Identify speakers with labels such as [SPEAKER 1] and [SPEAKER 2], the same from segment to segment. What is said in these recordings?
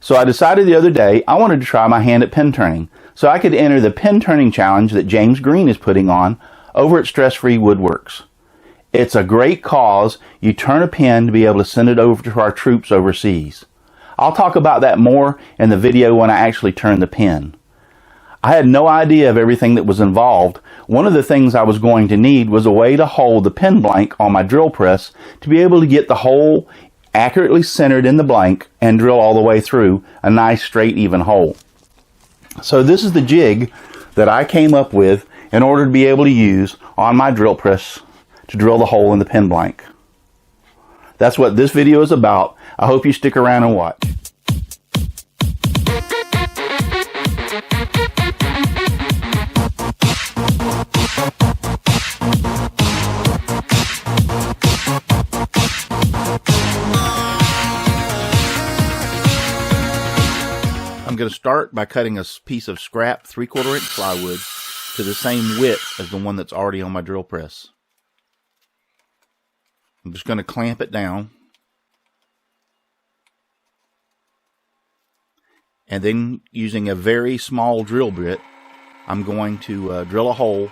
[SPEAKER 1] So I decided the other day I wanted to try my hand at pin turning so I could enter the pin turning challenge that James Green is putting on over at Stress Free Woodworks. It's a great cause. You turn a pin to be able to send it over to our troops overseas. I'll talk about that more in the video when I actually turn the pin. I had no idea of everything that was involved. One of the things I was going to need was a way to hold the pin blank on my drill press to be able to get the hole accurately centered in the blank and drill all the way through a nice straight even hole. So this is the jig that I came up with in order to be able to use on my drill press to drill the hole in the pin blank. That's what this video is about. I hope you stick around and watch. I'm going to start by cutting a piece of scrap 3/4 inch plywood to the same width as the one that's already on my drill press. I'm just going to clamp it down, and then using a very small drill bit I'm going to drill a hole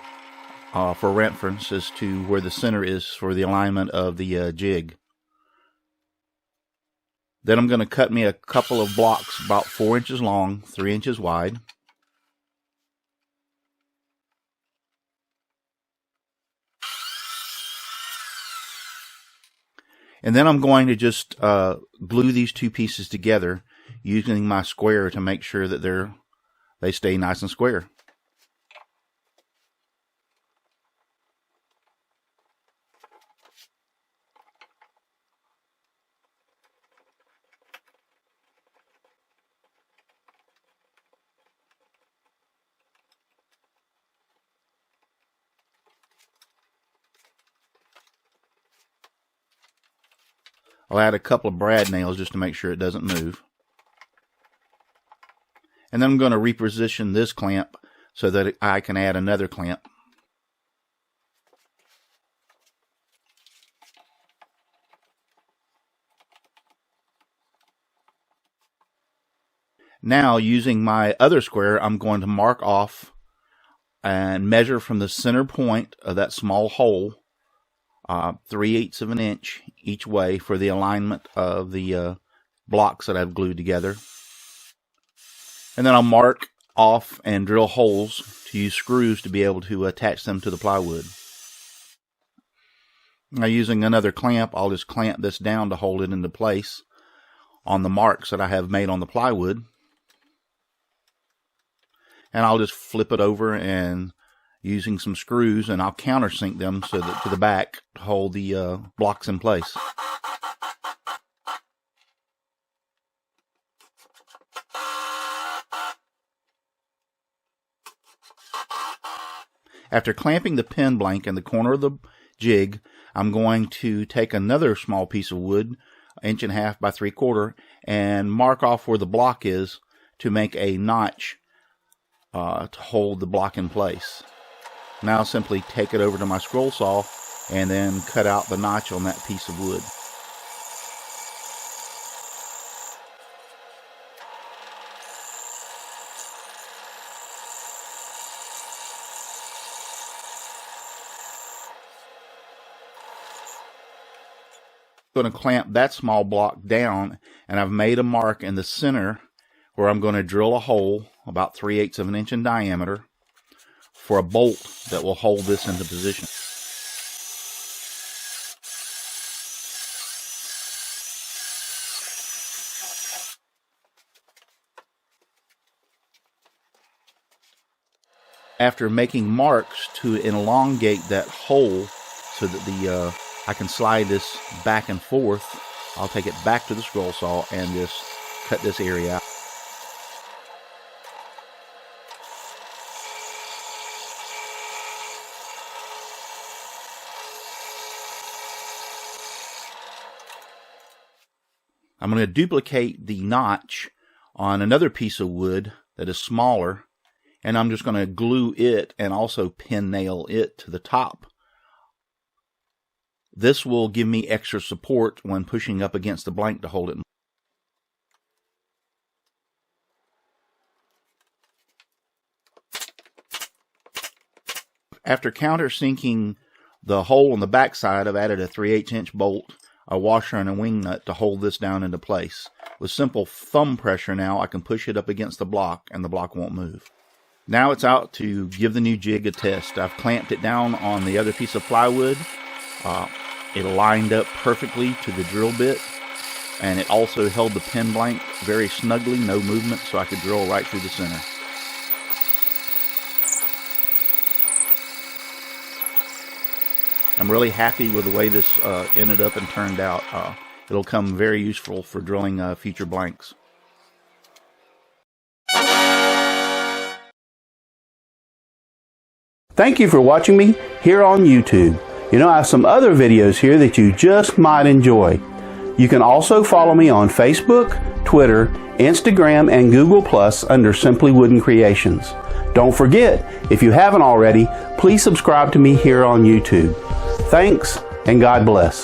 [SPEAKER 1] for reference as to where the center is for the alignment of the jig. Then I'm going to cut me a couple of blocks about 4 inches long, 3 inches wide. And then I'm going to just glue these two pieces together using my square to make sure that they stay nice and square. I'll add a couple of brad nails just to make sure it doesn't move. And then I'm going to reposition this clamp so that I can add another clamp. Now, using my other square, I'm going to mark off and measure from the center point of that small hole 3/8 of an inch each way for the alignment of the blocks that I've glued together. And then I'll mark off and drill holes to use screws to be able to attach them to the plywood. Now, using another clamp, I'll just clamp this down to hold it into place on the marks that I have made on the plywood. And I'll just flip it over and using some screws, and I'll countersink them so that to the back to hold the blocks in place. After clamping the pin blank in the corner of the jig, I'm going to take another small piece of wood, 1.5 by 3/4, and mark off where the block is to make a notch to hold the block in place. Now I'll simply take it over to my scroll saw and then cut out the notch on that piece of wood. I'm going to clamp that small block down, and I've made a mark in the center where I'm going to drill a hole about 3/8 of an inch in diameter for a bolt that will hold this into position. After making marks to elongate that hole so that I can slide this back and forth, I'll take it back to the scroll saw and just cut this area out. I'm going to duplicate the notch on another piece of wood that is smaller, and I'm just going to glue it and also pin nail it to the top. This will give me extra support when pushing up against the blank to hold it. After countersinking the hole on the back side, I've added a 3/8" bolt, a washer, and a wing nut to hold this down into place. With simple thumb pressure now, I can push it up against the block and the block won't move. Now it's out to give the new jig a test. I've clamped it down on the other piece of plywood. It lined up perfectly to the drill bit, and it also held the pin blank very snugly, no movement, so I could drill right through the center. I'm really happy with the way this ended up and turned out. It'll come very useful for drilling future blanks. Thank you for watching me here on YouTube. You know, I have some other videos here that you just might enjoy. You can also follow me on Facebook, Twitter, Instagram, and Google Plus under Simply Wooden Creations. Don't forget, if you haven't already, please subscribe to me here on YouTube. Thanks, and God bless.